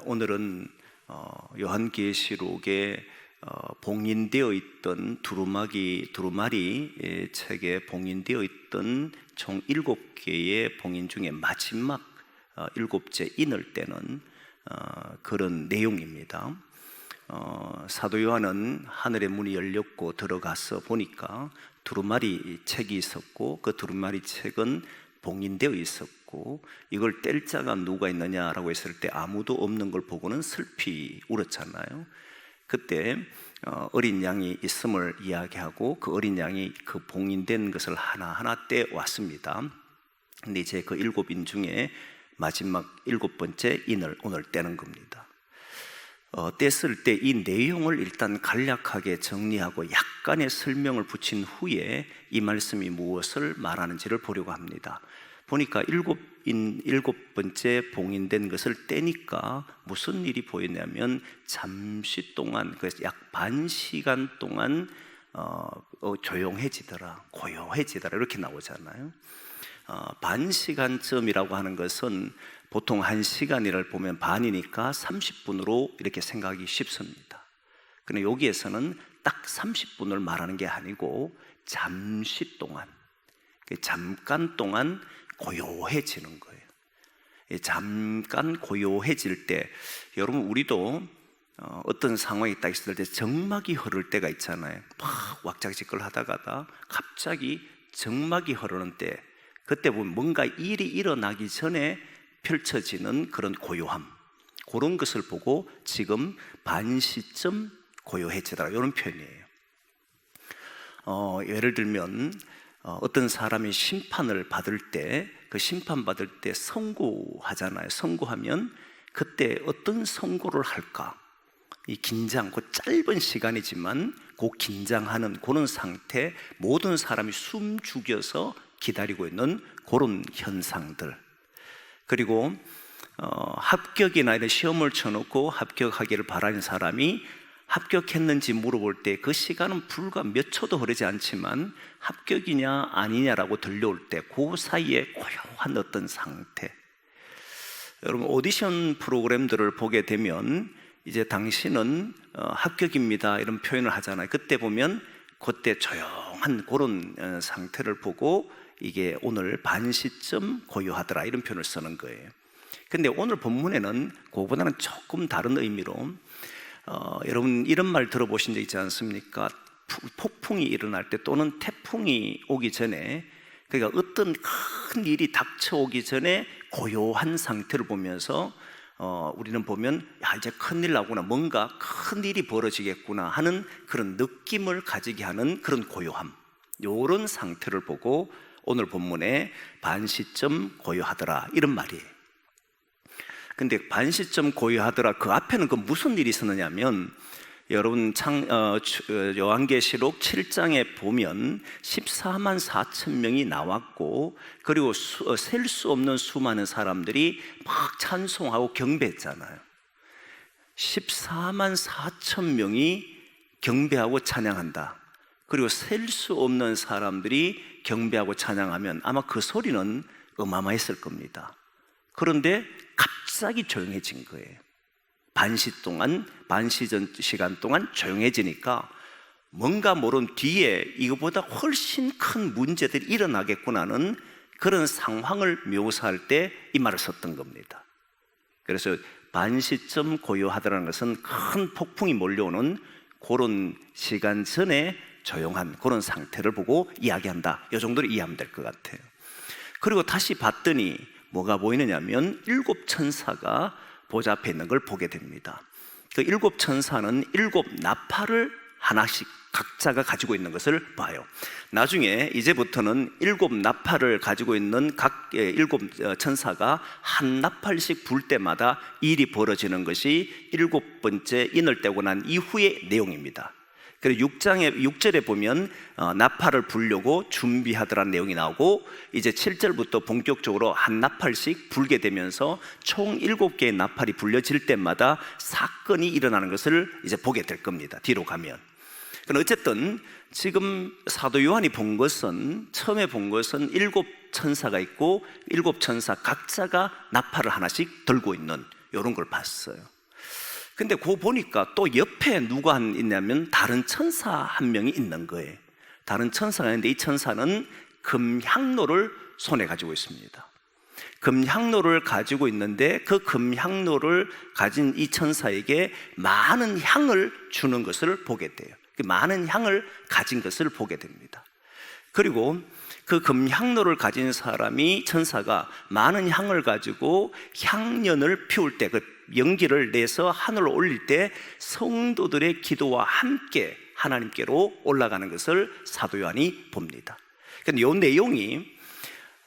오늘은 요한계시록에 봉인되어 있던 두루마리 책에 봉인되어 있던 총 7개의 봉인 중에 마지막 7째 인을 떼는 그런 내용입니다. 사도 요한은 하늘의 문이 열렸고 들어가서 보니까 두루마리 책이 있었고, 그 두루마리 책은 봉인되어 있었고, 이걸 뗄 자가 누가 있느냐라고 했을 때 아무도 없는 걸 보고는 슬피 울었잖아요. 그때 어린 양이 있음을 이야기하고, 그 어린 양이 그 봉인된 것을 하나하나 떼왔습니다. 근데 이제 그 7인 중에 마지막 7번째 인을 오늘 떼는 겁니다. 뗐을 때 이 내용을 일단 간략하게 정리하고 약간의 설명을 붙인 후에 이 말씀이 무엇을 말하는지를 보려고 합니다. 보니까 7번째 봉인된 것을 떼니까 무슨 일이 보이냐면, 잠시 동안, 그래서 약 반 시간 동안 조용해지더라, 고요해지더라, 이렇게 나오잖아요. 반 시간쯤이라고 하는 것은 보통 1시간을 보면 반이니까 30분으로 이렇게 생각하기 쉽습니다. 그런데 여기에서는 딱 30분을 말하는 게 아니고 잠시 동안, 잠깐 동안 고요해지는 거예요. 잠깐 고요해질 때, 여러분 우리도 어떤 상황이 딱 있을 때 정막이 흐를 때가 있잖아요. 막 왁자지껄 하다가다 갑자기 정막이 흐르는 때, 그때 보면 뭔가 일이 일어나기 전에 펼쳐지는 그런 고요함, 그런 것을 보고 지금 반시쯤 고요해지더라, 이런 표현이에요. 예를 들면 어떤 사람이 심판을 받을 때, 그 심판받을 때 선고하잖아요. 선고하면 그때 어떤 선고를 할까? 이 긴장, 그 짧은 시간이지만 그 긴장하는 그런 상태, 모든 사람이 숨 죽여서 기다리고 있는 그런 현상들. 그리고 합격이나 이런 시험을 쳐놓고 합격하기를 바라는 사람이 합격했는지 물어볼 때 그 시간은 불과 몇 초도 흐르지 않지만 합격이냐 아니냐라고 들려올 때 그 사이에 고요한 어떤 상태. 여러분 오디션 프로그램들을 보게 되면 이제 당신은 합격입니다 이런 표현을 하잖아요. 그때 보면 그때 조용한 그런 상태를 보고 이게 오늘 반시쯤 고요하더라 이런 표현을 쓰는 거예요. 근데 오늘 본문에는 그거보다는 조금 다른 의미로 여러분 이런 말 들어보신 적 있지 않습니까? 폭풍이 일어날 때 또는 태풍이 오기 전에, 그러니까 어떤 큰 일이 닥쳐오기 전에 고요한 상태를 보면서 우리는 보면 이제 큰일 나구나, 뭔가 큰 일이 벌어지겠구나 하는 그런 느낌을 가지게 하는 그런 고요함, 이런 상태를 보고 오늘 본문에 반시쯤 고요하더라 이런 말이에요. 근데 반시쯤 고요하더라, 그 앞에는 그 무슨 일이 있었느냐면, 여러분 요한계시록 7장에 보면 14만 4천 명이 나왔고, 그리고 셀 수 없는 수많은 사람들이 막 찬송하고 경배했잖아요. 14만 4천 명이 경배하고 찬양한다. 그리고 셀 수 없는 사람들이 경배하고 찬양하면 아마 그 소리는 어마어마했을 겁니다. 그런데 갑자기 조용해진 거예요. 반시 시간 동안 조용해지니까 뭔가 모른 뒤에 이거보다 훨씬 큰 문제들이 일어나겠구나는 그런 상황을 묘사할 때 이 말을 썼던 겁니다. 그래서 반시쯤 고요하다는 것은 큰 폭풍이 몰려오는 그런 시간 전에 조용한 그런 상태를 보고 이야기한다, 이 정도로 이해하면 될 것 같아요. 그리고 다시 봤더니 뭐가 보이느냐면 7 천사가 보좌 앞에 있는 걸 보게 됩니다. 그 7 천사는 7 나팔을 하나씩 각자가 가지고 있는 것을 봐요. 나중에 이제부터는 7 나팔을 가지고 있는 각 7 천사가 한 나팔씩 불 때마다 일이 벌어지는 것이 7번째 인을 떼고 난 이후의 내용입니다. 그리고 6절에 보면 나팔을 불려고 준비하더라는 내용이 나오고, 이제 7절부터 본격적으로 한 나팔씩 불게 되면서 총 7개의 나팔이 불려질 때마다 사건이 일어나는 것을 이제 보게 될 겁니다. 뒤로 가면. 그럼 어쨌든 지금 사도 요한이 본 것은, 처음에 본 것은 7 천사가 있고 7 천사 각자가 나팔을 하나씩 들고 있는 이런 걸 봤어요. 근데 그거 보니까 또 옆에 누가 있냐면 다른 천사 한 명이 있는 거예요. 다른 천사가 있는데 이 천사는 금향로를 손에 가지고 있습니다. 금향로를 가지고 있는데 그 금향로를 가진 이 천사에게 많은 향을 주는 것을 보게 돼요. 많은 향을 가진 것을 보게 됩니다. 그리고 그 금향로를 가진 사람이, 천사가 많은 향을 가지고 향연을 피울 때, 그 연기를 내서 하늘로 올릴 때 성도들의 기도와 함께 하나님께로 올라가는 것을 사도 요한이 봅니다. 근데 이 내용이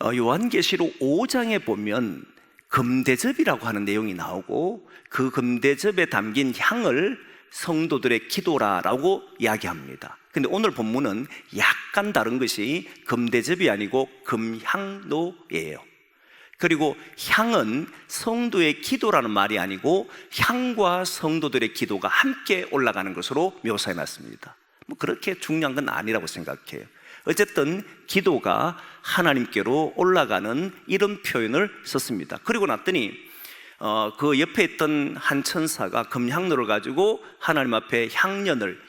요한계시록 5장에 보면 금대접이라고 하는 내용이 나오고, 그 금대접에 담긴 향을 성도들의 기도라라고 이야기합니다. 근데 오늘 본문은 약간 다른 것이 금대접이 아니고 금향로예요. 그리고 향은 성도의 기도라는 말이 아니고 향과 성도들의 기도가 함께 올라가는 것으로 묘사해 놨습니다. 뭐 그렇게 중요한 건 아니라고 생각해요. 어쨌든 기도가 하나님께로 올라가는 이런 표현을 썼습니다. 그리고 났더니 그 옆에 있던 한 천사가 금향로를 가지고 하나님 앞에 향연을,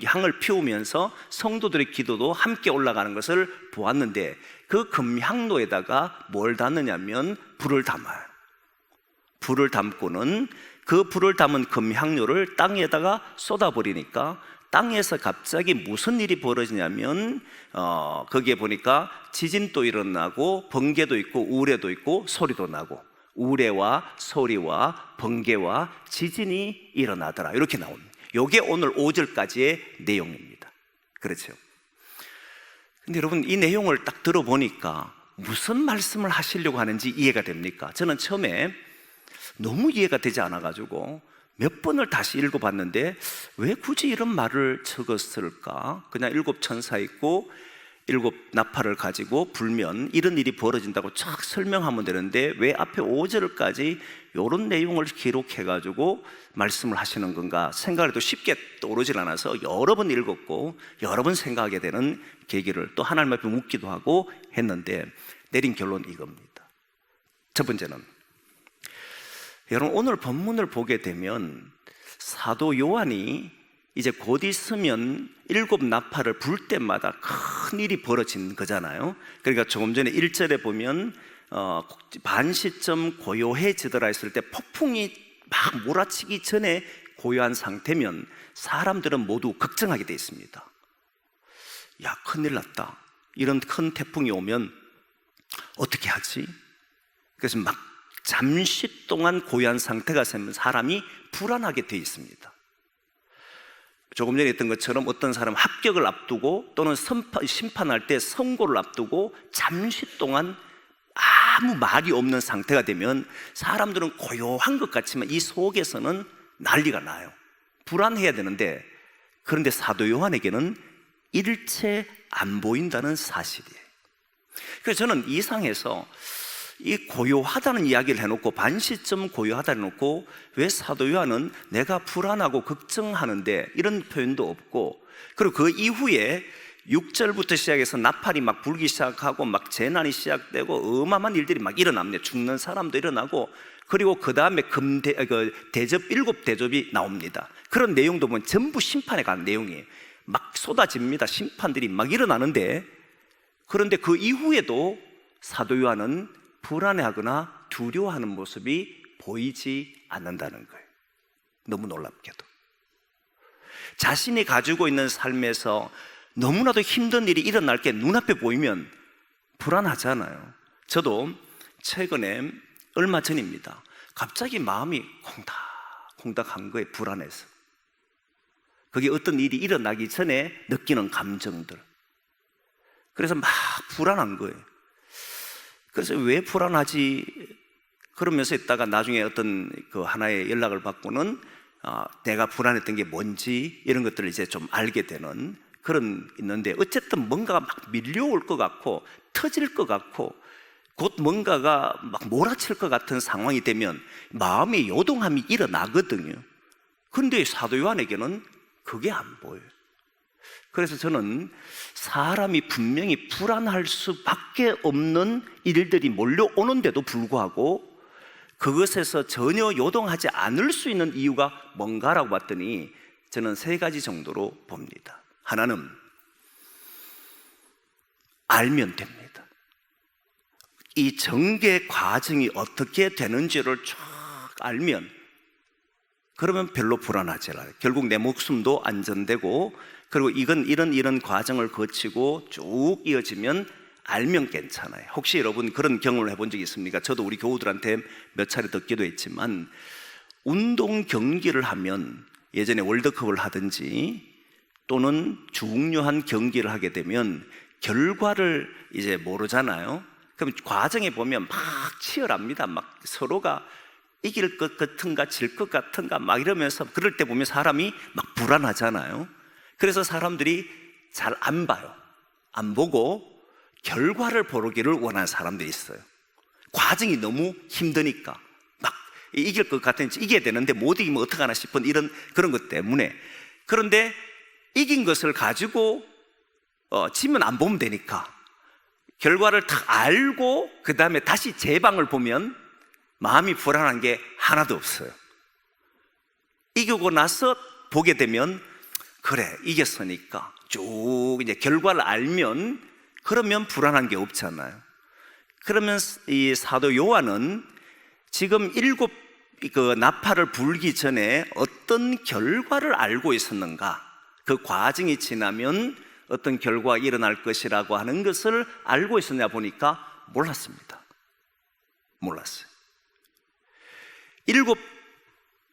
향을 피우면서 성도들의 기도도 함께 올라가는 것을 보았는데, 그 금향로에다가 뭘 담느냐면 불을 담아요. 불을 담고는 그 불을 담은 금향로를 땅에다가 쏟아버리니까 땅에서 갑자기 무슨 일이 벌어지냐면 거기에 보니까 지진도 일어나고 번개도 있고 우레도 있고 소리도 나고, 우레와 소리와 번개와 지진이 일어나더라, 이렇게 나옵니다. 이게 오늘 5절까지의 내용입니다. 그렇죠? 근데 여러분, 이 내용을 딱 들어보니까 무슨 말씀을 하시려고 하는지 이해가 됩니까? 저는 처음에 너무 이해가 되지 않아가지고 몇 번을 다시 읽어봤는데 왜 굳이 이런 말을 적었을까? 그냥 7 천사 있고 7 나팔을 가지고 불면 이런 일이 벌어진다고 쫙 설명하면 되는데 왜 앞에 5절까지 이런 내용을 기록해가지고 말씀을 하시는 건가 생각을 해도 쉽게 떠오르질 않아서 여러 번 읽었고 여러 번 생각하게 되는 계기를 또 하나님 앞에 묻기도 하고 했는데, 내린 결론은 이겁니다. 첫 번째는, 여러분 오늘 본문을 보게 되면 사도 요한이 이제 곧 있으면 7 나팔을 불 때마다 큰 일이 벌어진 거잖아요. 그러니까 조금 전에 1절에 보면 반시점 고요해지더라 했을 때 폭풍이 막 몰아치기 전에 고요한 상태면 사람들은 모두 걱정하게 돼 있습니다. 야, 큰일 났다, 이런 큰 태풍이 오면 어떻게 하지? 그래서 막 잠시 동안 고요한 상태가 되면 사람이 불안하게 돼 있습니다. 조금 전에 했던 것처럼 어떤 사람은 합격을 앞두고 또는 심판할 때 선고를 앞두고 잠시 동안 아무 말이 없는 상태가 되면 사람들은 고요한 것 같지만 이 속에서는 난리가 나요. 불안해야 되는데, 그런데 사도 요한에게는 일체 안 보인다는 사실이에요. 그래서 저는 이 상에서 이 고요하다는 이야기를 해놓고, 반시점 고요하다를 해놓고 왜 사도 요한은 내가 불안하고 걱정하는데 이런 표현도 없고, 그리고 그 이후에 6절부터 시작해서 나팔이 막 불기 시작하고 막 재난이 시작되고 어마어마한 일들이 막 일어납니다. 죽는 사람도 일어나고, 그리고 그 다음에 대접 7 대접이 나옵니다. 그런 내용도 보면 전부 심판에 관한 내용이에요. 막 쏟아집니다. 심판들이 막 일어나는데, 그런데 그 이후에도 사도 요한은 불안해하거나 두려워하는 모습이 보이지 않는다는 거예요. 너무 놀랍게도 자신이 가지고 있는 삶에서 너무나도 힘든 일이 일어날 게 눈앞에 보이면 불안하잖아요. 저도 최근에 얼마 전입니다. 갑자기 마음이 콩닥콩닥한 거예요. 불안해서. 그게 어떤 일이 일어나기 전에 느끼는 감정들. 그래서 막 불안한 거예요. 그래서 왜 불안하지? 그러면서 있다가 나중에 어떤 그 하나의 연락을 받고는 내가 불안했던 게 뭔지 이런 것들을 이제 좀 알게 되는 그런 있는데, 어쨌든 뭔가가 막 밀려올 것 같고 터질 것 같고 곧 뭔가가 막 몰아칠 것 같은 상황이 되면 마음의 요동함이 일어나거든요. 그런데 사도 요한에게는 그게 안 보여요. 그래서 저는 사람이 분명히 불안할 수밖에 없는 일들이 몰려오는데도 불구하고 그것에서 전혀 요동하지 않을 수 있는 이유가 뭔가라고 봤더니 저는 세 가지 정도로 봅니다. 하나는 알면 됩니다. 이 전개 과정이 어떻게 되는지를 쫙 알면, 그러면 별로 불안하지 않아요. 결국 내 목숨도 안전되고, 그리고 이런 과정을 거치고 쭉 이어지면 알면 괜찮아요. 혹시 여러분 그런 경험을 해본 적이 있습니까? 저도 우리 교우들한테 몇 차례 듣기도 했지만, 운동 경기를 하면, 예전에 월드컵을 하든지 또는 중요한 경기를 하게 되면 결과를 이제 모르잖아요. 그럼 과정에 보면 막 치열합니다. 막 서로가 이길 것 같은가 질 것 같은가 막 이러면서, 그럴 때 보면 사람이 막 불안하잖아요. 그래서 사람들이 잘 안 봐요. 안 보고 결과를 보기를 원하는 사람들이 있어요. 과정이 너무 힘드니까, 막 이길 것 같은지 이겨야 되는데 못 이기면 어떡하나 싶은 그런 것 때문에. 그런데 이긴 것을 가지고 지면 안 보면 되니까 결과를 딱 알고 그 다음에 다시 재방을 보면 마음이 불안한 게 하나도 없어요. 이기고 나서 보게 되면, 그래 이겼으니까 쭉 이제 결과를 알면, 그러면 불안한 게 없잖아요. 그러면 이 사도 요한은 지금 7 나팔을 불기 전에 어떤 결과를 알고 있었는가, 그 과정이 지나면 어떤 결과가 일어날 것이라고 하는 것을 알고 있었냐 보니까 몰랐습니다. 몰랐어요. 7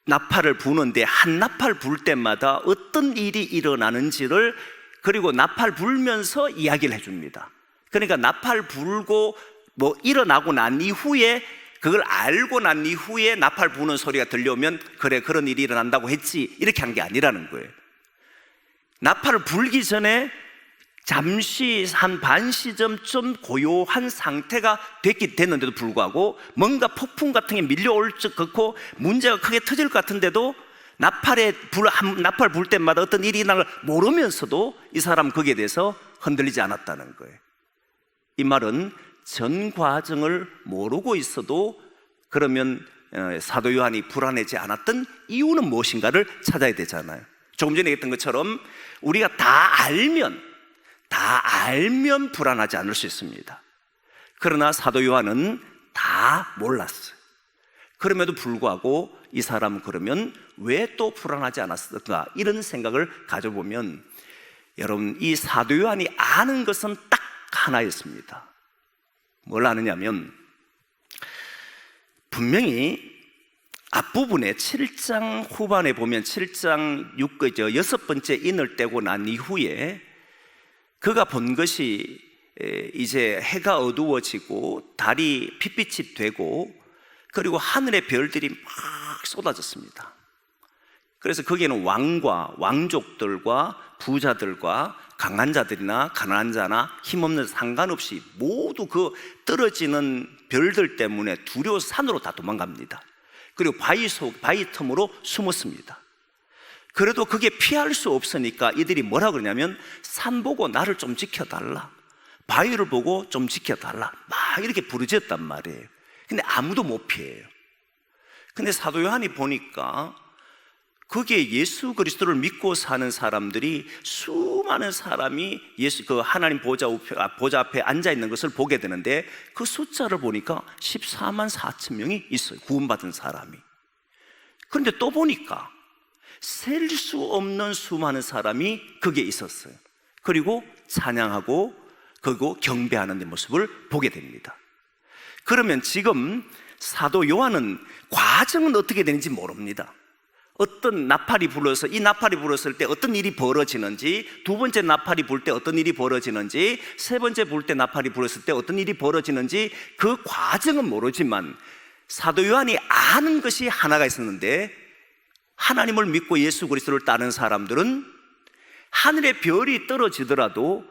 나팔을 부는데 한 나팔 불 때마다 어떤 일이 일어나는지를, 그리고 나팔 불면서 이야기를 해줍니다. 그러니까 나팔 불고 뭐 일어나고 난 이후에, 그걸 알고 난 이후에 나팔 부는 소리가 들려오면, 그래 그런 일이 일어난다고 했지, 이렇게 한 게 아니라는 거예요. 나팔을 불기 전에 잠시 한 반 시점쯤 고요한 상태가 됐는데도 불구하고 뭔가 폭풍 같은 게 밀려올 것 같고 문제가 크게 터질 것 같은데도 나팔 불 때마다 어떤 일이 일어날 걸 모르면서도 이 사람 거기에 대해서 흔들리지 않았다는 거예요. 이 말은 전 과정을 모르고 있어도 그러면 사도 요한이 불안하지 않았던 이유는 무엇인가를 찾아야 되잖아요. 조금 전에 얘기했던 것처럼 우리가 다 알면 불안하지 않을 수 있습니다. 그러나 사도 요한은 다 몰랐어요. 그럼에도 불구하고 이 사람은 그러면 왜 또 불안하지 않았을까, 이런 생각을 가져보면, 여러분 이 사도 요한이 아는 것은 딱 하나였습니다. 뭘 아느냐면, 분명히 앞부분에 7장 후반에 보면 7장 6번째 인을 떼고 난 이후에 그가 본 것이 이제 해가 어두워지고 달이 핏빛이 되고, 그리고 하늘의 별들이 막 쏟아졌습니다. 그래서 거기에는 왕과 왕족들과 부자들과 강한 자들이나 가난한 자나 힘없는 자 상관없이 모두 그 떨어지는 별들 때문에 두려워서 산으로 다 도망갑니다. 그리고 바위 틈으로 숨었습니다. 그래도 그게 피할 수 없으니까 이들이 뭐라 그러냐면, 산 보고 나를 좀 지켜달라, 바위를 보고 좀 지켜달라, 막 이렇게 부르짖었단 말이에요. 근데 아무도 못 피해요. 근데 사도 요한이 보니까 거기에 예수 그리스도를 믿고 사는 사람들이, 수많은 사람이 그 하나님 보좌 앞에 앉아 있는 것을 보게 되는데, 그 숫자를 보니까 14만 4천 명이 있어요, 구원받은 사람이. 그런데 또 보니까 셀 수 없는 수많은 사람이 거기에 있었어요. 그리고 찬양하고 그리고 경배하는 모습을 보게 됩니다. 그러면 지금 사도 요한은 과정은 어떻게 되는지 모릅니다. 어떤 나팔이 불어서, 이 나팔이 불었을 때 어떤 일이 벌어지는지, 두 번째 나팔이 불 때 어떤 일이 벌어지는지, 세 번째 불 때 나팔이 불었을 때 어떤 일이 벌어지는지, 그 과정은 모르지만 사도 요한이 아는 것이 하나가 있었는데, 하나님을 믿고 예수 그리스도를 따르는 사람들은 하늘의 별이 떨어지더라도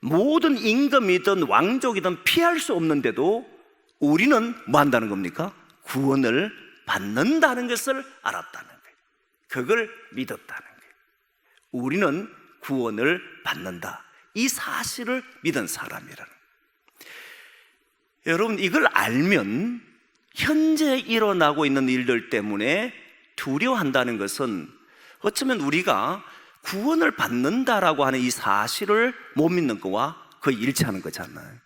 모든 임금이든 왕족이든 피할 수 없는데도 우리는 뭐 한다는 겁니까? 구원을 받는다는 것을 알았다는 거예요. 그걸 믿었다는 거예요. 우리는 구원을 받는다, 이 사실을 믿은 사람이라는 거예요. 여러분 이걸 알면 현재 일어나고 있는 일들 때문에 두려워한다는 것은 어쩌면 우리가 구원을 받는다라고 하는 이 사실을 못 믿는 거와 거의 일치하는 거잖아요.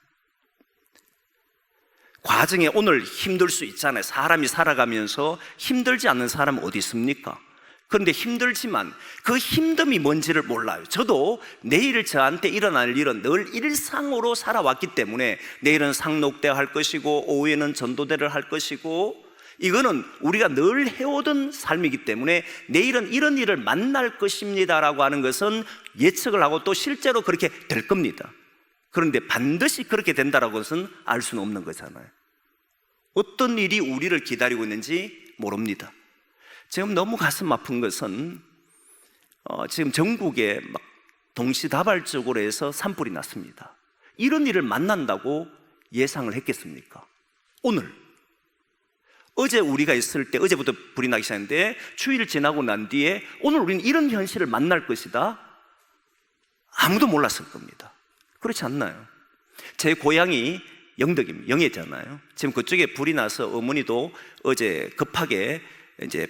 과정에 오늘 힘들 수 있잖아요. 사람이 살아가면서 힘들지 않는 사람은 어디 있습니까? 그런데 힘들지만 그 힘듦이 뭔지를 몰라요. 저도 내일 저한테 일어날 일은 늘 일상으로 살아왔기 때문에 내일은 상록대 할 것이고 오후에는 전도대를 할 것이고, 이거는 우리가 늘 해오던 삶이기 때문에 내일은 이런 일을 만날 것입니다라고 하는 것은 예측을 하고 또 실제로 그렇게 될 겁니다. 그런데 반드시 그렇게 된다라고 해서는 알 수는 없는 거잖아요. 어떤 일이 우리를 기다리고 있는지 모릅니다. 지금 너무 가슴 아픈 것은 지금 전국에 막 동시다발적으로 해서 산불이 났습니다. 이런 일을 만난다고 예상을 했겠습니까? 오늘, 어제 우리가 있을 때 어제부터 불이 나기 시작했는데 추위를 지나고 난 뒤에 오늘 우리는 이런 현실을 만날 것이다, 아무도 몰랐을 겁니다. 그렇지 않나요? 제 고향이 영덕입니다. 영해잖아요. 지금 그쪽에 불이 나서 어머니도 어제 급하게 이제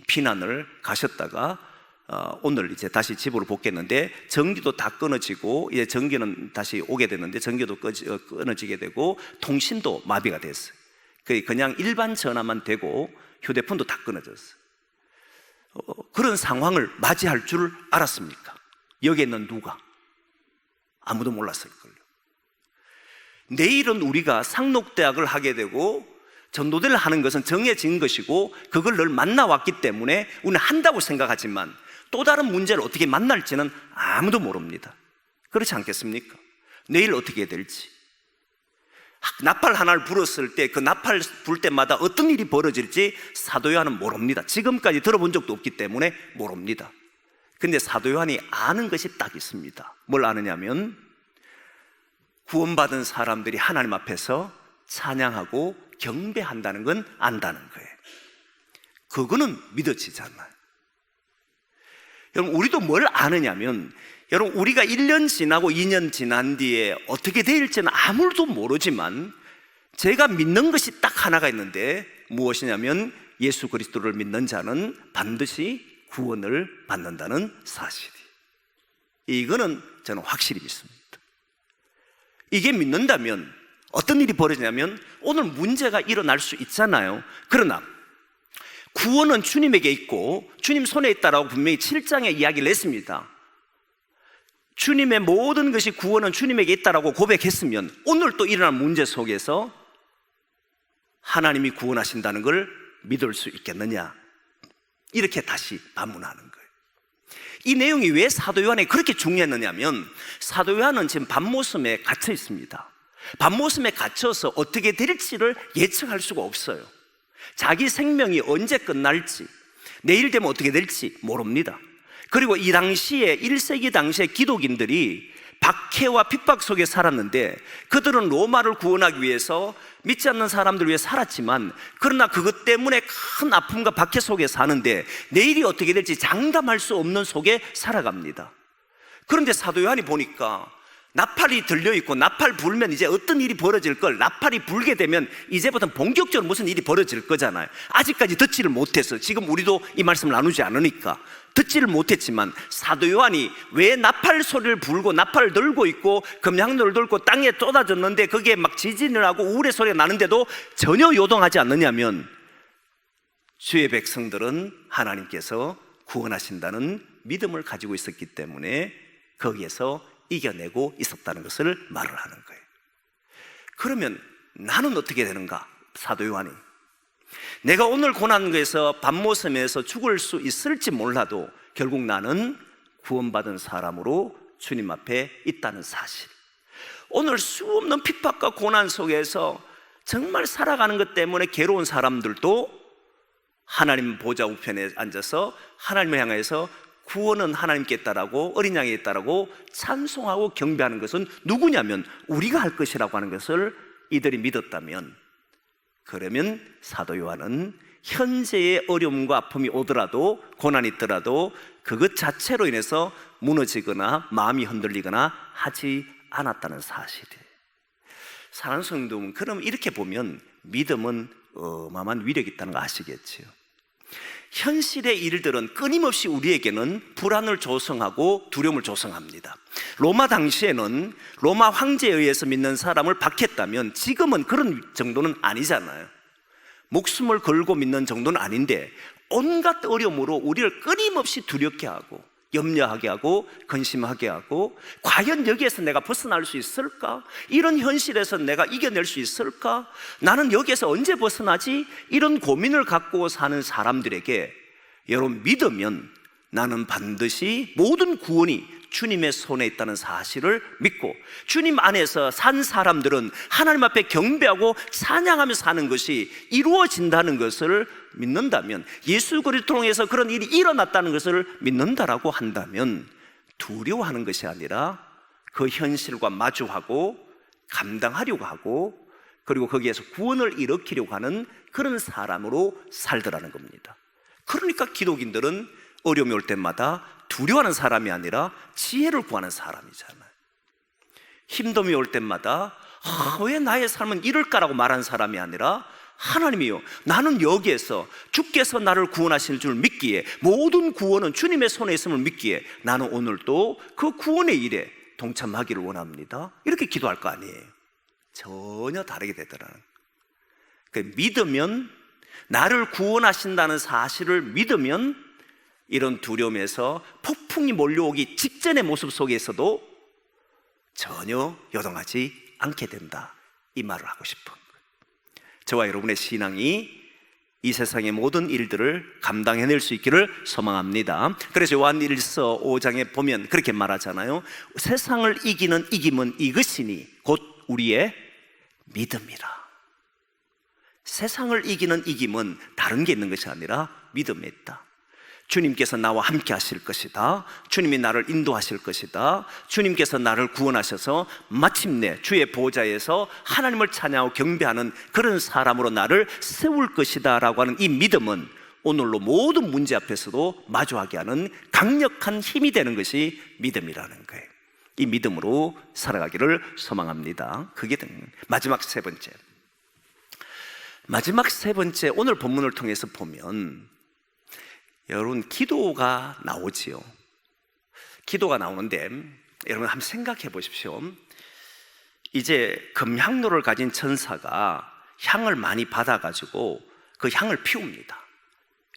피난을 가셨다가 오늘 이제 다시 집으로 복귀했는데 전기도 다 끊어지고 이제 전기는 다시 오게 됐는데 전기도 끊어지게 되고 통신도 마비가 됐어요. 그냥 일반 전화만 되고 휴대폰도 다 끊어졌어요. 그런 상황을 맞이할 줄 알았습니까? 여기에 있는 누가? 아무도 몰랐을걸요. 내일은 우리가 상록대학을 하게 되고 전도대를 하는 것은 정해진 것이고 그걸 늘 만나왔기 때문에 우리는 한다고 생각하지만 또 다른 문제를 어떻게 만날지는 아무도 모릅니다. 그렇지 않겠습니까? 내일 어떻게 될지, 나팔 하나를 불었을 때 그 나팔 불 때마다 어떤 일이 벌어질지 사도 요한은 모릅니다. 지금까지 들어본 적도 없기 때문에 모릅니다. 근데 사도 요한이 아는 것이 딱 있습니다. 뭘 아느냐면 구원받은 사람들이 하나님 앞에서 찬양하고 경배한다는 건 안다는 거예요. 그거는 믿어지잖아요. 여러분, 우리도 뭘 아느냐면, 여러분, 우리가 1년 지나고 2년 지난 뒤에 어떻게 될지는 아무도 모르지만 제가 믿는 것이 딱 하나가 있는데 무엇이냐면 예수 그리스도를 믿는 자는 반드시 구원을 받는다는 사실이, 이거는 저는 확실히 믿습니다. 이게 믿는다면 어떤 일이 벌어지냐면 오늘 문제가 일어날 수 있잖아요. 그러나 구원은 주님에게 있고 주님 손에 있다라고 분명히 7장에 이야기를 했습니다. 주님의 모든 것이 구원은 주님에게 있다라고 고백했으면 오늘 또 일어날 문제 속에서 하나님이 구원하신다는 걸 믿을 수 있겠느냐, 이렇게 다시 반문하는 거예요. 이 내용이 왜 사도 요한에 그렇게 중요했느냐면 사도 요한은 지금 밤모섬에 갇혀 있습니다. 밤모섬에 갇혀서 어떻게 될지를 예측할 수가 없어요. 자기 생명이 언제 끝날지, 내일 되면 어떻게 될지 모릅니다. 그리고 이 당시에 1세기 당시에 기독인들이 박해와 핍박 속에 살았는데 그들은 로마를 구원하기 위해서 믿지 않는 사람들 위해 살았지만, 그러나 그것 때문에 큰 아픔과 박해 속에 사는데 내일이 어떻게 될지 장담할 수 없는 속에 살아갑니다. 그런데 사도 요한이 보니까 나팔이 들려있고 나팔 불면 이제 어떤 일이 벌어질 걸, 나팔이 불게 되면 이제부터는 본격적으로 무슨 일이 벌어질 거잖아요. 아직까지 듣지를 못해서, 지금 우리도 이 말씀을 나누지 않으니까 듣지를 못했지만 사도 요한이 왜 나팔 소리를 불고 나팔을 들고 있고 금향로를 들고 땅에 쏟아졌는데 그게 막 지진을 하고 우레 소리가 나는데도 전혀 요동하지 않느냐면 주의 백성들은 하나님께서 구원하신다는 믿음을 가지고 있었기 때문에 거기에서 이겨내고 있었다는 것을 말을 하는 거예요. 그러면 나는 어떻게 되는가? 사도 요한이 내가 오늘 고난에서 밤모섬에서 죽을 수 있을지 몰라도 결국 나는 구원받은 사람으로 주님 앞에 있다는 사실, 오늘 수없는 핍박과 고난 속에서 정말 살아가는 것 때문에 괴로운 사람들도 하나님 보좌 우편에 앉아서 하나님을 향해서 구원은 하나님께 있다라고, 어린 양에 있다라고 찬송하고 경배하는 것은 누구냐면 우리가 할 것이라고 하는 것을 이들이 믿었다면, 그러면 사도 요한은 현재의 어려움과 아픔이 오더라도, 고난이 있더라도 그것 자체로 인해서 무너지거나 마음이 흔들리거나 하지 않았다는 사실이에요. 사랑하는 성도분, 그럼 이렇게 보면 믿음은 어마어마한 위력이 있다는 거 아시겠지요? 현실의 일들은 끊임없이 우리에게는 불안을 조성하고 두려움을 조성합니다. 로마 당시에는 로마 황제에 의해서 믿는 사람을 박했다면 지금은 그런 정도는 아니잖아요. 목숨을 걸고 믿는 정도는 아닌데 온갖 어려움으로 우리를 끊임없이 두렵게 하고 염려하게 하고 근심하게 하고, 과연 여기에서 내가 벗어날 수 있을까? 이런 현실에서 내가 이겨낼 수 있을까? 나는 여기에서 언제 벗어나지? 이런 고민을 갖고 사는 사람들에게 여러분, 믿으면 나는 반드시 모든 구원이 주님의 손에 있다는 사실을 믿고, 주님 안에서 산 사람들은 하나님 앞에 경배하고 찬양하며 사는 것이 이루어진다는 것을 믿는다면, 예수 그리스도를 통해서 그런 일이 일어났다는 것을 믿는다라고 한다면, 두려워하는 것이 아니라 그 현실과 마주하고 감당하려고 하고, 그리고 거기에서 구원을 일으키려고 하는 그런 사람으로 살더라는 겁니다. 그러니까 기독인들은 어려움이 올 때마다 두려워하는 사람이 아니라 지혜를 구하는 사람이잖아요. 힘듦이 올 때마다 왜 나의 삶은 이럴까라고 말하는 사람이 아니라, 하나님이요, 나는 여기에서 주께서 나를 구원하실 줄 믿기에, 모든 구원은 주님의 손에 있음을 믿기에 나는 오늘도 그 구원의 일에 동참하기를 원합니다, 이렇게 기도할 거 아니에요. 전혀 다르게 되더라는 거예요. 믿으면, 나를 구원하신다는 사실을 믿으면 이런 두려움에서 폭풍이 몰려오기 직전의 모습 속에서도 전혀 요동하지 않게 된다, 이 말을 하고 싶은 거예요. 저와 여러분의 신앙이 이 세상의 모든 일들을 감당해낼 수 있기를 소망합니다. 그래서 요한일서 5장에 보면 그렇게 말하잖아요. 세상을 이기는 이김은 이것이니 곧 우리의 믿음이라. 세상을 이기는 이김은 다른 게 있는 것이 아니라 믿음에 있다. 주님께서 나와 함께 하실 것이다. 주님이 나를 인도하실 것이다. 주님께서 나를 구원하셔서 마침내 주의 보좌에서 하나님을 찬양하고 경배하는 그런 사람으로 나를 세울 것이다 라고 하는 이 믿음은 오늘로 모든 문제 앞에서도 마주하게 하는 강력한 힘이 되는 것이 믿음이라는 거예요. 이 믿음으로 살아가기를 소망합니다. 그게 마지막 세 번째, 오늘 본문을 통해서 보면 여러분, 기도가 나오지요. 기도가 나오는데 여러분 한번 생각해 보십시오. 이제 금향로를 가진 천사가 향을 많이 받아가지고 그 향을 피웁니다.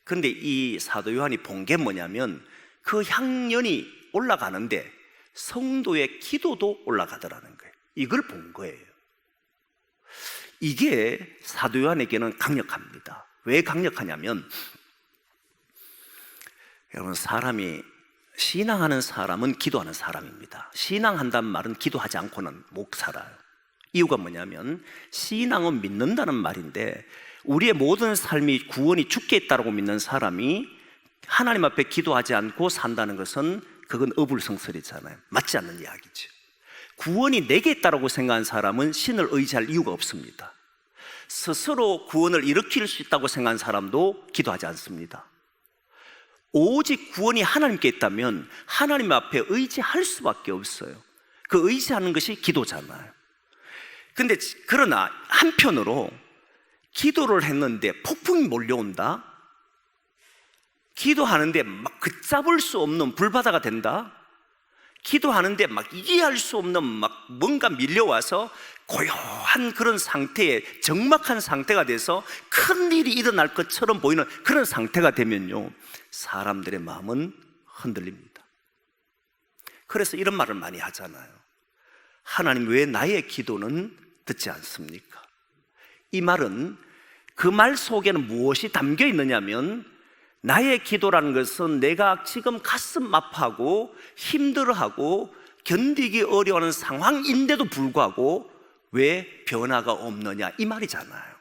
그런데 이 사도 요한이 본 게 뭐냐면, 그 향연이 올라가는데 성도의 기도도 올라가더라는 거예요. 이걸 본 거예요. 이게 사도 요한에게는 강력합니다. 왜 강력하냐면, 여러분, 사람이, 신앙하는 사람은 기도하는 사람입니다. 신앙한다는 말은 기도하지 않고는 못 살아요. 이유가 뭐냐면, 신앙은 믿는다는 말인데, 우리의 모든 삶이 구원이 주께 있다고 믿는 사람이 하나님 앞에 기도하지 않고 산다는 것은 그건 어불성설이잖아요. 맞지 않는 이야기죠. 구원이 내게 있다고 생각한 사람은 신을 의지할 이유가 없습니다. 스스로 구원을 일으킬 수 있다고 생각한 사람도 기도하지 않습니다. 오직 구원이 하나님께 있다면 하나님 앞에 의지할 수밖에 없어요. 그 의지하는 것이 기도잖아요. 근데 그러나 한편으로 기도를 했는데 폭풍이 몰려온다? 기도하는데 막 걷잡을 수 없는 불바다가 된다? 기도하는데 막 이해할 수 없는 막 뭔가 밀려와서 고요한 그런 상태에, 적막한 상태가 돼서 큰 일이 일어날 것처럼 보이는 그런 상태가 되면요, 사람들의 마음은 흔들립니다. 그래서 이런 말을 많이 하잖아요. 하나님, 왜 나의 기도는 듣지 않습니까? 이 말은, 그 말 속에는 무엇이 담겨 있느냐면, 나의 기도라는 것은 내가 지금 가슴 아파하고 힘들어하고 견디기 어려워하는 상황인데도 불구하고 왜 변화가 없느냐, 이 말이잖아요.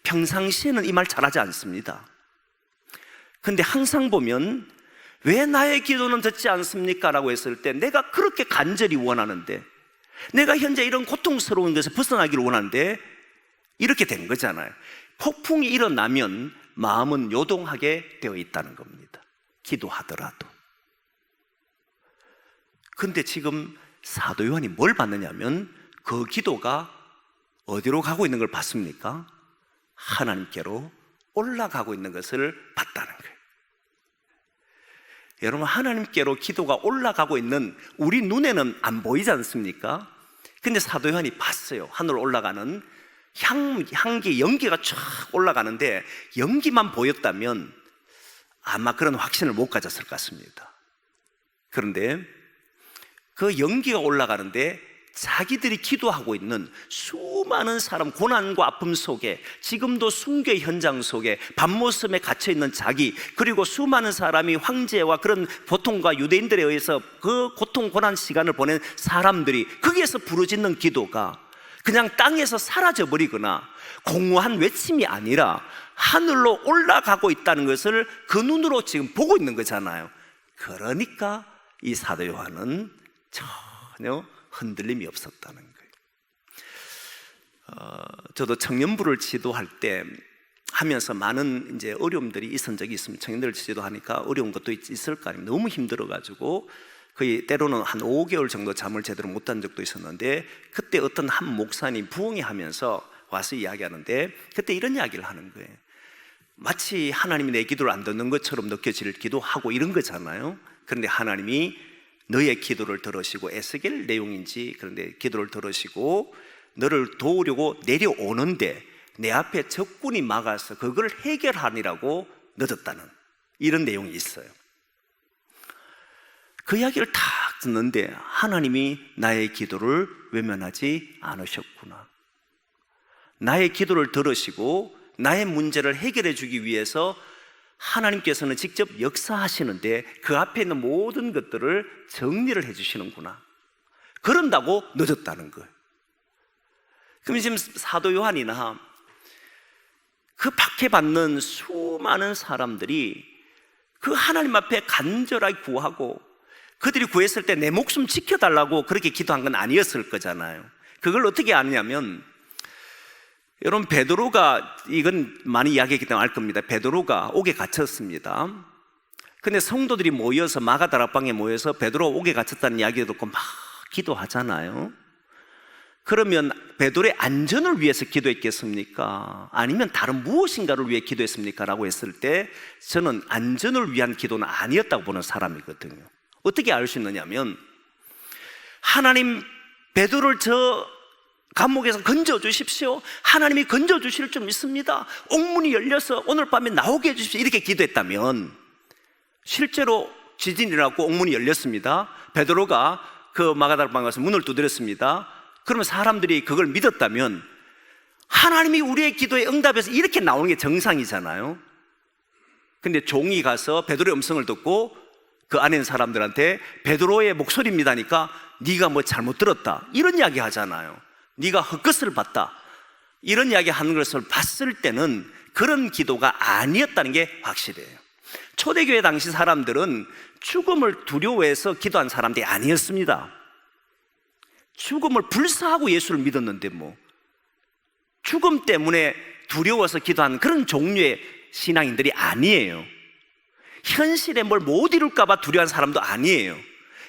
평상시에는 이 말 잘하지 않습니다. 근데 항상 보면, 왜 나의 기도는 듣지 않습니까? 라고 했을 때, 내가 그렇게 간절히 원하는데, 내가 현재 이런 고통스러운 것에서 벗어나기를 원하는데 이렇게 된 거잖아요. 폭풍이 일어나면 마음은 요동하게 되어 있다는 겁니다. 기도하더라도. 근데 지금 사도 요한이 뭘 받느냐면, 그 기도가 어디로 가고 있는 걸 봤습니까? 하나님께로 올라가고 있는 것을 봤다는 거예요. 여러분, 하나님께로 기도가 올라가고 있는 우리 눈에는 안 보이지 않습니까? 근데 사도 요한이 봤어요. 하늘로 올라가는 향기, 연기가 쫙 올라가는데 연기만 보였다면 아마 그런 확신을 못 가졌을 것 같습니다. 그런데 그 연기가 올라가는데 자기들이 기도하고 있는 수많은 사람, 고난과 아픔 속에, 지금도 순교의 현장 속에 밤모섬에 갇혀있는 자기, 그리고 수많은 사람이 황제와 그런 보통과 유대인들에 의해서 그 고통 고난 시간을 보낸 사람들이 거기에서 부르짖는 기도가 그냥 땅에서 사라져버리거나 공허한 외침이 아니라 하늘로 올라가고 있다는 것을 그 눈으로 지금 보고 있는 거잖아요. 그러니까 이 사도 요한은 전혀 흔들림이 없었다는 거예요. 저도 청년부를 지도할 때 하면서 많은 이제 어려움들이 있은 적이 있습니다. 청년들을 지도하니까 어려운 것도 있을 거 아닙니까? 너무 힘들어가지고 거의 때로는 한 5개월 정도 잠을 제대로 못 잔 적도 있었는데, 그때 어떤 한 목사님 부흥회 하면서 와서 이야기하는데 그때 이런 이야기를 하는 거예요. 마치 하나님이 내 기도를 안 듣는 것처럼 느껴질 기도하고 이런 거잖아요. 그런데 하나님이 너의 기도를 들으시고, 에스겔 내용인지, 그런데 기도를 들으시고 너를 도우려고 내려오는데 내 앞에 적군이 막아서 그걸 해결하느라고 늦었다는 이런 내용이 있어요. 그 이야기를 딱 듣는데 하나님이 나의 기도를 외면하지 않으셨구나. 나의 기도를 들으시고 나의 문제를 해결해 주기 위해서 하나님께서는 직접 역사하시는데 그 앞에 있는 모든 것들을 정리를 해 주시는구나. 그런다고 늦었다는 거예요. 그럼 지금 사도 요한이나 그 박해받는 수많은 사람들이 그 하나님 앞에 간절하게 구하고, 그들이 구했을 때 내 목숨 지켜달라고 그렇게 기도한 건 아니었을 거잖아요. 그걸 어떻게 아느냐면, 여러분, 베드로가, 이건 많이 이야기했기 때문에 알 겁니다. 베드로가 옥에 갇혔습니다. 근데 성도들이 모여서 마가다락방에 모여서 베드로가 옥에 갇혔다는 이야기를 듣고 막 기도하잖아요. 그러면 베드로의 안전을 위해서 기도했겠습니까? 아니면 다른 무엇인가를 위해 기도했습니까? 라고 했을 때 저는 안전을 위한 기도는 아니었다고 보는 사람이거든요. 어떻게 알 수 있느냐면, 하나님, 베드로를 저 감옥에서 건져주십시오. 하나님이 건져주실 줄 믿습니다. 옥문이 열려서 오늘 밤에 나오게 해주십시오. 이렇게 기도했다면, 실제로 지진이 일어났고 옥문이 열렸습니다. 베드로가 그 마가다락방 가서 문을 두드렸습니다. 그러면 사람들이 그걸 믿었다면 하나님이 우리의 기도에 응답해서 이렇게 나오는 게 정상이잖아요. 근데 종이 가서 베드로의 음성을 듣고 그 안에 있는 사람들한테 베드로의 목소리입니다니까 네가 뭐 잘못 들었다, 이런 이야기 하잖아요. 네가 헛것을 봤다, 이런 이야기 하는 것을 봤을 때는 그런 기도가 아니었다는 게 확실해요. 초대교회 당시 사람들은 죽음을 두려워해서 기도한 사람들이 아니었습니다. 죽음을 불사하고 예수를 믿었는데 뭐 죽음 때문에 두려워서 기도하는 그런 종류의 신앙인들이 아니에요. 현실에 뭘 못 이룰까 봐 두려워하는 사람도 아니에요.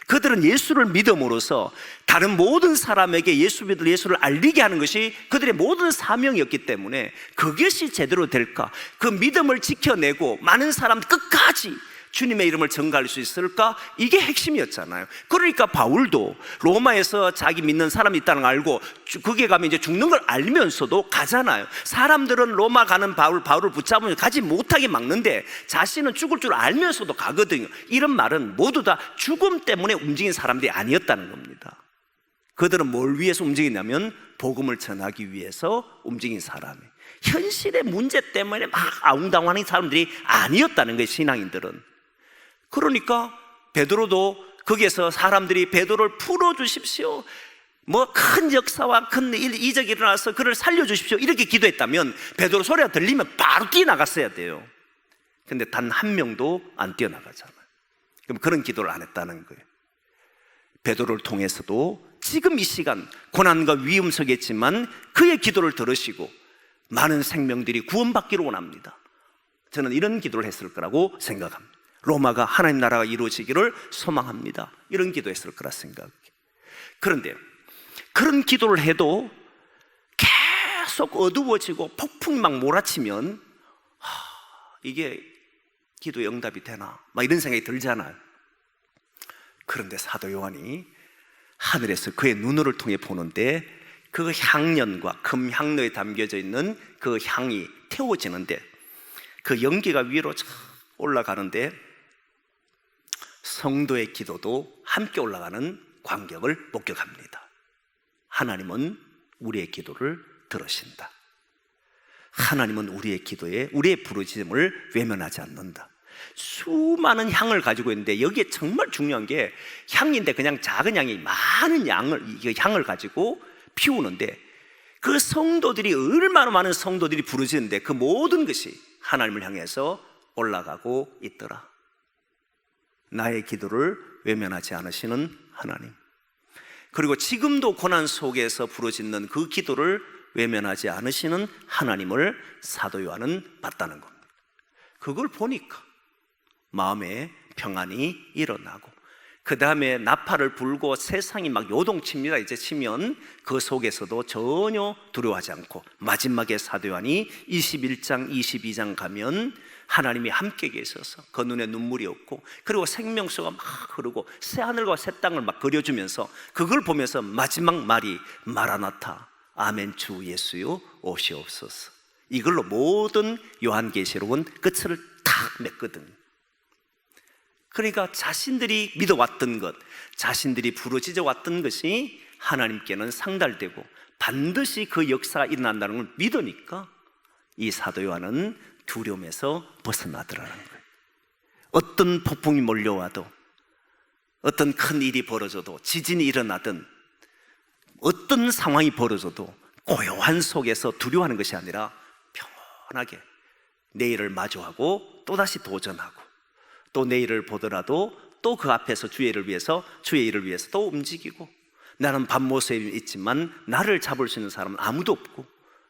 그들은 예수를 믿음으로써 다른 모든 사람에게 예수를 알리게 하는 것이 그들의 모든 사명이었기 때문에 그것이 제대로 될까, 그 믿음을 지켜내고 많은 사람 끝까지 주님의 이름을 전가할 수 있을까, 이게 핵심이었잖아요. 그러니까 바울도 로마에서 자기 믿는 사람이 있다는 걸 알고 거기에 가면 이제 죽는 걸 알면서도 가잖아요. 사람들은 로마 가는 바울을 붙잡으면 가지 못하게 막는데 자신은 죽을 줄 알면서도 가거든요. 이런 말은 모두 다 죽음 때문에 움직인 사람들이 아니었다는 겁니다. 그들은 뭘 위해서 움직이냐면 복음을 전하기 위해서 움직인 사람이에요. 현실의 문제 때문에 막 아웅다웅하는 사람들이 아니었다는 거예요, 신앙인들은. 그러니까 베드로도 거기에서 사람들이 베드로를 풀어주십시오, 뭐 큰 역사와 큰 이적이 일어나서 그를 살려주십시오, 이렇게 기도했다면 베드로 소리가 들리면 바로 뛰어나갔어야 돼요. 근데 단 한 명도 안 뛰어나가잖아요. 그럼 그런 기도를 안 했다는 거예요. 베드로를 통해서도 지금 이 시간 고난과 위험 속에 있지만 그의 기도를 들으시고 많은 생명들이 구원받기를 원합니다. 저는 이런 기도를 했을 거라고 생각합니다. 로마가 하나님 나라가 이루어지기를 소망합니다, 이런 기도했을 거라 생각해요. 그런데 그런 기도를 해도 계속 어두워지고 폭풍이 막 몰아치면 이게 기도의 응답이 되나? 막 이런 생각이 들잖아요. 그런데 사도 요한이 하늘에서 그의 눈으로 통해 보는데 그 향연과 금 향로에 담겨져 있는 그 향이 태워지는데 그 연기가 위로 올라가는데 성도의 기도도 함께 올라가는 광경을 목격합니다. 하나님은 우리의 기도를 들으신다. 하나님은 우리의 기도에 우리의 부르짖음을 외면하지 않는다. 수많은 향을 가지고 있는데 여기에 정말 중요한 게 향인데 그냥 작은 향이 많은 향을 가지고 피우는데 그 성도들이 얼마나 많은 성도들이 부르짖는데 그 모든 것이 하나님을 향해서 올라가고 있더라. 나의 기도를 외면하지 않으시는 하나님, 그리고 지금도 고난 속에서 부르짖는 그 기도를 외면하지 않으시는 하나님을 사도 요한은 봤다는 겁니다. 그걸 보니까 마음에 평안이 일어나고 그 다음에 나팔을 불고 세상이 막 요동칩니다. 이제 치면 그 속에서도 전혀 두려워하지 않고 마지막에 사도 요한이 21장 22장 가면 하나님이 함께 계셔서 그 눈에 눈물이 없고 그리고 생명수가 막 흐르고 새하늘과 새 땅을 막 그려주면서 그걸 보면서 마지막 말이 마라나타 아멘 주 예수여 오시옵소서, 이걸로 모든 요한계시록은 끝을 탁 맺거든. 그러니까 자신들이 믿어왔던 것, 자신들이 부르짖어 왔던 것이 하나님께는 상달되고 반드시 그 역사가 일어난다는 걸 믿으니까 이 사도 요한은 두려움에서 벗어나더라는 거예요. 어떤 폭풍이 몰려와도, 어떤 큰 일이 벌어져도, 지진이 일어나든 어떤 상황이 벌어져도 고요한 속에서 두려워하는 것이 아니라 편하게 내일을 마주하고 또다시 도전하고 또 내일을 보더라도 또 그 앞에서 주의 일을 위해서 또 움직이고, 나는 밤모습에 있지만 나를 잡을 수 있는 사람은 아무도 없고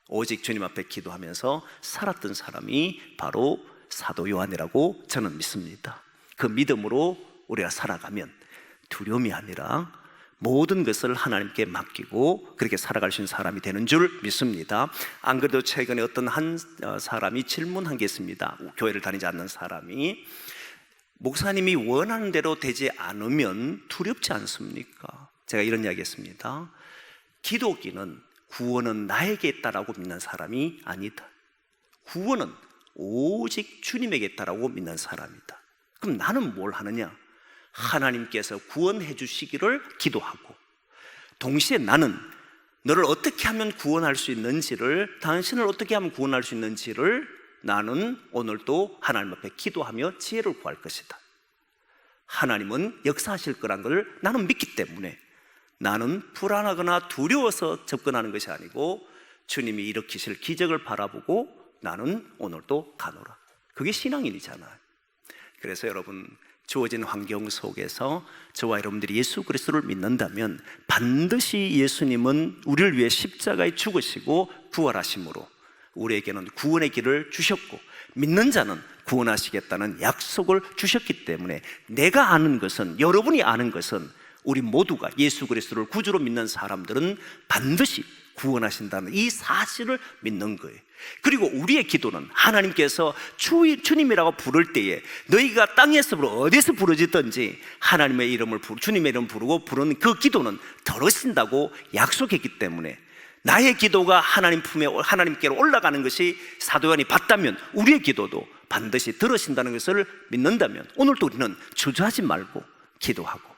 오직 주님 앞에 기도하면서 살았던 사람이 바로 사도 요한이라고 저는 믿습니다. 그 믿음으로 우리가 살아가면 두려움이 아니라 모든 것을 하나님께 맡기고 그렇게 살아갈 수 있는 사람이 되는 줄 믿습니다. 안 그래도 최근에 어떤 한 사람이 질문한 게 있습니다. 교회를 다니지 않는 사람이, 목사님이 원하는 대로 되지 않으면 두렵지 않습니까? 제가 이런 이야기 했습니다. 기독인은 구원은 나에게 있다라고 믿는 사람이 아니다. 구원은 오직 주님에게 있다라고 믿는 사람이다. 그럼 나는 뭘 하느냐? 하나님께서 구원해 주시기를 기도하고, 동시에 나는 너를 어떻게 하면 구원할 수 있는지를, 당신을 어떻게 하면 구원할 수 있는지를 나는 오늘도 하나님 앞에 기도하며 지혜를 구할 것이다. 하나님은 역사하실 거란 걸 나는 믿기 때문에 나는 불안하거나 두려워서 접근하는 것이 아니고 주님이 일으키실 기적을 바라보고 나는 오늘도 가노라. 그게 신앙인이잖아요. 그래서 여러분, 주어진 환경 속에서 저와 여러분들이 예수 그리스도를 믿는다면 반드시 예수님은 우리를 위해 십자가에 죽으시고 부활하심으로 우리에게는 구원의 길을 주셨고 믿는 자는 구원하시겠다는 약속을 주셨기 때문에 내가 아는 것은, 여러분이 아는 것은, 우리 모두가 예수 그리스도를 구주로 믿는 사람들은 반드시 구원하신다는 이 사실을 믿는 거예요. 그리고 우리의 기도는 하나님께서 주님이라고 부를 때에 너희가 땅에서 어디서 부르짖든지 하나님의 이름을 주님의 이름을 부르고 부르는 그 기도는 들으신다고 약속했기 때문에 나의 기도가 하나님 품에, 하나님께로 올라가는 것이 사도 요한이 봤다면 우리의 기도도 반드시 들으신다는 것을 믿는다면 오늘도 우리는 주저하지 말고 기도하고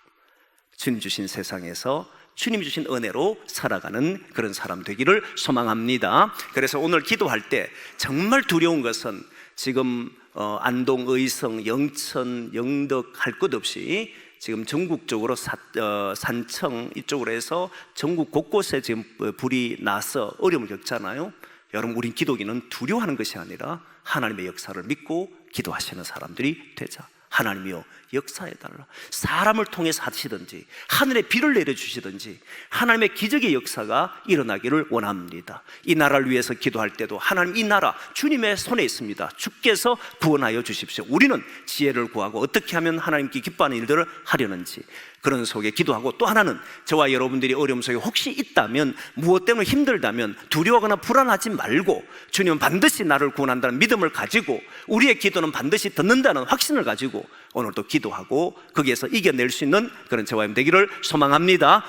주님 주신 세상에서 주님이 주신 은혜로 살아가는 그런 사람 되기를 소망합니다. 그래서 오늘 기도할 때 정말 두려운 것은 지금 안동, 의성, 영천, 영덕 할 것 없이 지금 전국적으로 산청 이쪽으로 해서 전국 곳곳에 지금 불이 나서 어려움을 겪잖아요. 여러분, 우린 기독인은 두려워하는 것이 아니라 하나님의 역사를 믿고 기도하시는 사람들이 되자. 하나님이여 역사해달라. 사람을 통해서 하시든지 하늘에 비를 내려주시든지 하나님의 기적의 역사가 일어나기를 원합니다. 이 나라를 위해서 기도할 때도 하나님, 이 나라 주님의 손에 있습니다. 주께서 구원하여 주십시오. 우리는 지혜를 구하고 어떻게 하면 하나님께 기뻐하는 일들을 하려는지 그런 속에 기도하고, 또 하나는 저와 여러분들이 어려움 속에 혹시 있다면, 무엇 때문에 힘들다면 두려워하거나 불안하지 말고 주님은 반드시 나를 구원한다는 믿음을 가지고, 우리의 기도는 반드시 듣는다는 확신을 가지고 오늘도 기도하고 거기에서 이겨낼 수 있는 그런 저와 여러분 되기를 소망합니다.